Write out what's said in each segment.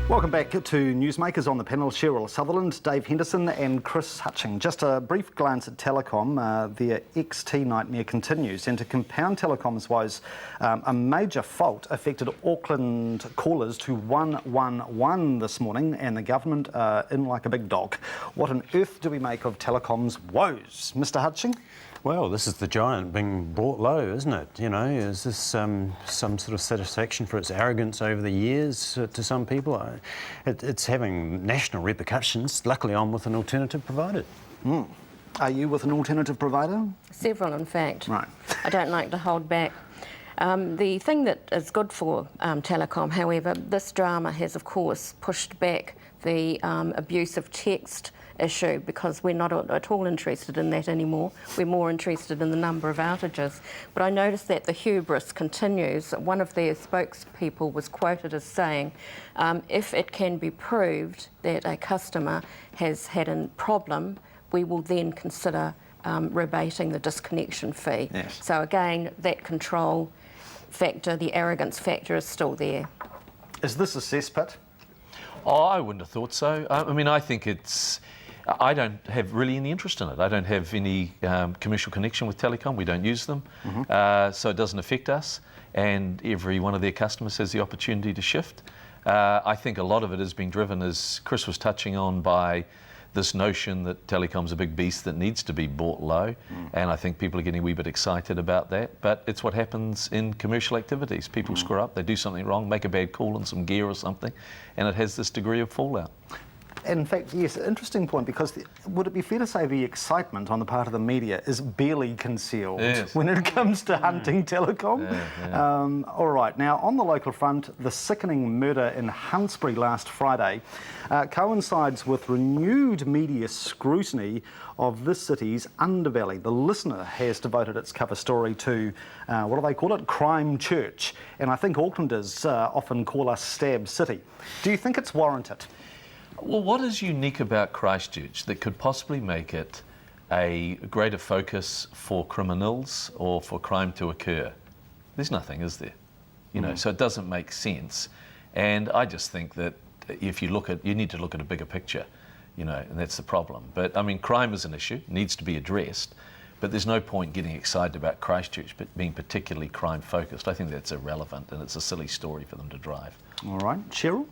Welcome back to NewsMakers. On the panel, Sheryl, Sutherland, Dave Henderson and Chris Hutching. Just a brief glance at Telecom. Their XT nightmare continues, and to compound Telecom's woes, a major fault affected Auckland callers to 111 this morning, and the government are in like a big dog. What on earth do we make of Telecom's woes? Mr. Hutching? Well, this is the giant being brought low, isn't it? You know, is this some sort of satisfaction for its arrogance over the years to some people? It's having national repercussions. Luckily, I'm with an alternative provider. Are you with an alternative provider? Several, in fact. Right. I don't like to hold back. The thing that is good for Telecom, however, this drama has, of course, pushed back the abusive text issue, because we're not at all interested in that anymore. We're more interested in the number of outages. But I noticed that the hubris continues. One of their spokespeople was quoted as saying, if it can be proved that a customer has had a problem, we will then consider rebating the disconnection fee. Yes. So again, that control factor, the arrogance factor, is still there. Is this a cesspit? Oh, I wouldn't have thought so. I mean, I think I don't have really any interest in it. I don't have any commercial connection with Telecom. We don't use them. So it doesn't affect us. And every one of their customers has the opportunity to shift. I think a lot of it is being driven, as Chris was touching on, by this notion that Telecom's a big beast that needs to be brought low. And I think people are getting a wee bit excited about that. But it's what happens in commercial activities. People screw up, they do something wrong, make a bad call on some gear or something, and it has this degree of fallout. In fact, yes, interesting point, because would it be fair to say the excitement on the part of the media is barely concealed when it comes to hunting Telecom? All right, now on the local front, the sickening murder in Hunsbury last Friday coincides with renewed media scrutiny of this city's underbelly. The Listener has devoted its cover story to, what do they call it, Crime Church. And I think Aucklanders often call us Stab City. Do you think it's warranted? Well, what is unique about Christchurch that could possibly make it a greater focus for criminals or for crime to occur? There's nothing, is there? You know, so it doesn't make sense. And I just think that if you need to look at a bigger picture, you know, and that's the problem. But I mean, crime is an issue, needs to be addressed, but there's no point getting excited about Christchurch being particularly crime focused. I think that's irrelevant, and it's a silly story for them to drive. All right, Sheryl?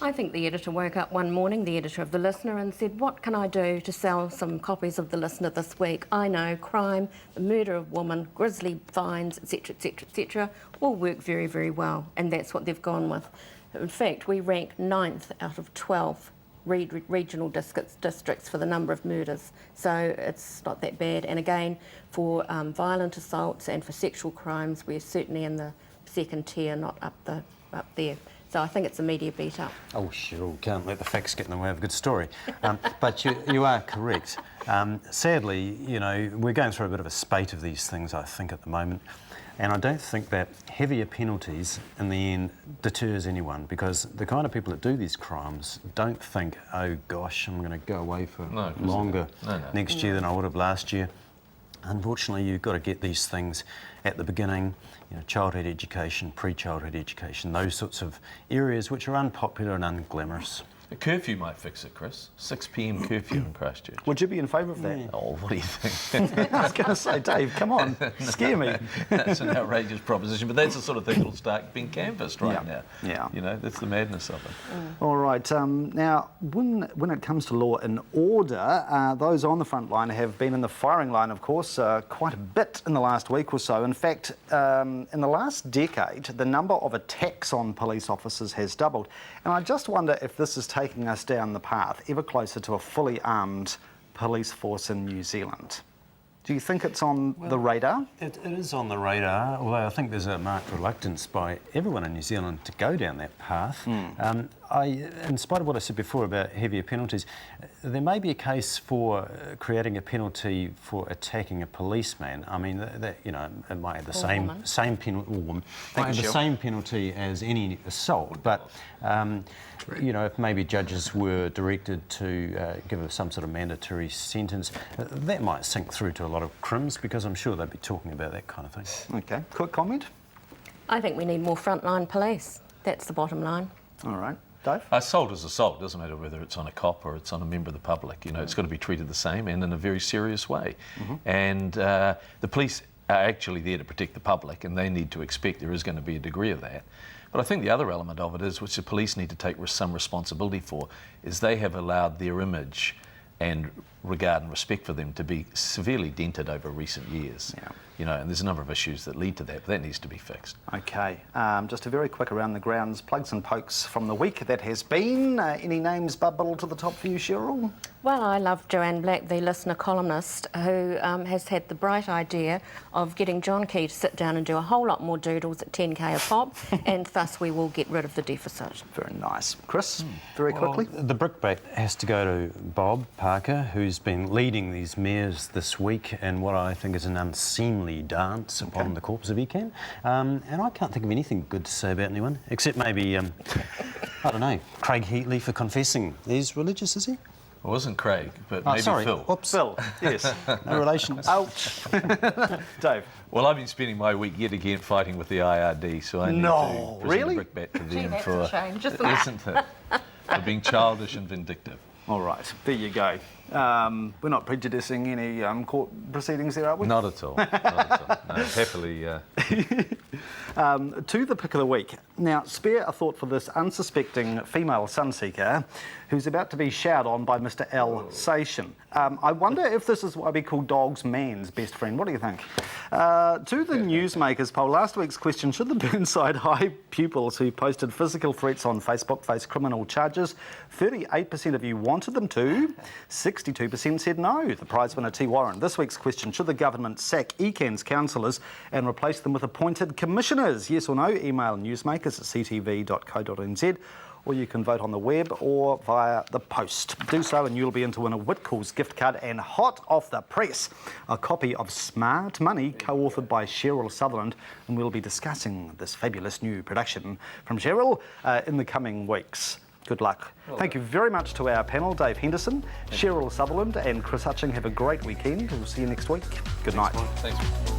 I think the editor woke up one morning, the editor of The Listener, and said, what can I do to sell some copies of The Listener this week? I know crime, the murder of women, grisly fines, etc., etc., etc., all work very, very well, and that's what they've gone with. In fact, we rank 9th out of 12 regional districts for the number of murders, so it's not that bad. And again, for violent assaults and for sexual crimes, we're certainly in the second tier, not up there. So I think it's a media beat up. Oh, Sheryl, can't let the facts get in the way of a good story. But you are correct. Sadly, you know, we're going through a bit of a spate of these things, I think, at the moment. And I don't think that heavier penalties in the end deters anyone, because the kind of people that do these crimes don't think, oh gosh, I'm going to go away for longer next year than I would have last year. Unfortunately, you've got to get these things at the beginning, you know, childhood education, pre-childhood education, those sorts of areas which are unpopular and unglamorous. A curfew might fix it, Chris. 6 p.m. curfew in Christchurch. Would you be in favour of that? Oh, what do you think? I was going to say, Dave, come on, scare me. That's an outrageous proposition, but that's the sort of thing that'll start being canvassed right now. Yeah. You know, that's the madness of it. All right. Now, when it comes to law and order, those on the front line have been in the firing line, of course, quite a bit in the last week or so. In fact, in the last decade, the number of attacks on police officers has doubled. And I just wonder if this is taking us down the path ever closer to a fully armed police force in New Zealand. Do you think it's on the radar? It is on the radar, although I think there's a marked reluctance by everyone in New Zealand to go down that path. In spite of what I said before about heavier penalties, there may be a case for creating a penalty for attacking a policeman. I mean, you know, it might have the same penalty as any assault, but you know, if maybe judges were directed to give some sort of mandatory sentence, that might sink through to a lot of crims, because I'm sure they'd be talking about that kind of thing. Okay, quick comment? I think we need more frontline police. That's the bottom line. All right. Dave? Assault is assault. It doesn't matter whether it's on a cop or it's on a member of the public. You know, it's got to be treated the same and in a very serious way. And the police are actually there to protect the public, and they need to expect there is going to be a degree of that. But I think the other element of it is, which the police need to take some responsibility for, is they have allowed their image and regard and respect for them to be severely dented over recent years. Yeah. You know, and there's a number of issues that lead to that, but that needs to be fixed. Okay, just a very quick around the grounds, plugs and pokes from the week that has been. Any names bubble to the top for you, Sheryl? Well, I love Joanne Black, the listener columnist, who has had the bright idea of getting John Key to sit down and do a whole lot more doodles at 10k a pop, and thus we will get rid of the deficit. Very nice. Chris, very quickly? The brickbat has to go to Bob Parker, who's been leading these mares this week in what I think is an unseemly dance upon the corpse of Ecan. And I can't think of anything good to say about anyone, except maybe, I don't know, Craig Heatley for confessing. He's religious, is he? It wasn't Craig, but maybe sorry. Phil. Oops. Phil, yes. No relations. Ouch. Dave? Well, I've been spending my week yet again fighting with the IRD, so I need to present really? a brickbat to Gee, them that's for, a change, isn't it? isn't it? For being childish and vindictive. All right, there you go. We're not prejudicing any court proceedings there, are we? Not at all. Not at all. No, happily. To the pick of the week. Now, spare a thought for this unsuspecting female sunseeker who's about to be showered on by Mr. Alsatian. I wonder if this is why we call dogs man's best friend. What do you think? To the Newsmakers poll, last week's question, should the Burnside High pupils who posted physical threats on Facebook face criminal charges? 38% of you wanted them to, 62% said no. The prize winner, T. Warren. This week's question, should the government sack Ecan's councillors and replace them with appointed commissioners? Yes or no? Email newsmakers@ctv.co.nz, or you can vote on the web or via the post. Do so and you'll be in to win a Whitcoulls gift card and hot off the press, a copy of Smart Money, co-authored by Sheryl Sutherland, and we'll be discussing this fabulous new production from Sheryl in the coming weeks. Good luck. Thank you very much to our panel, Dave Henderson, Sheryl Sutherland and Chris Hutching. Have a great weekend. We'll see you next week. Good night. Thanks.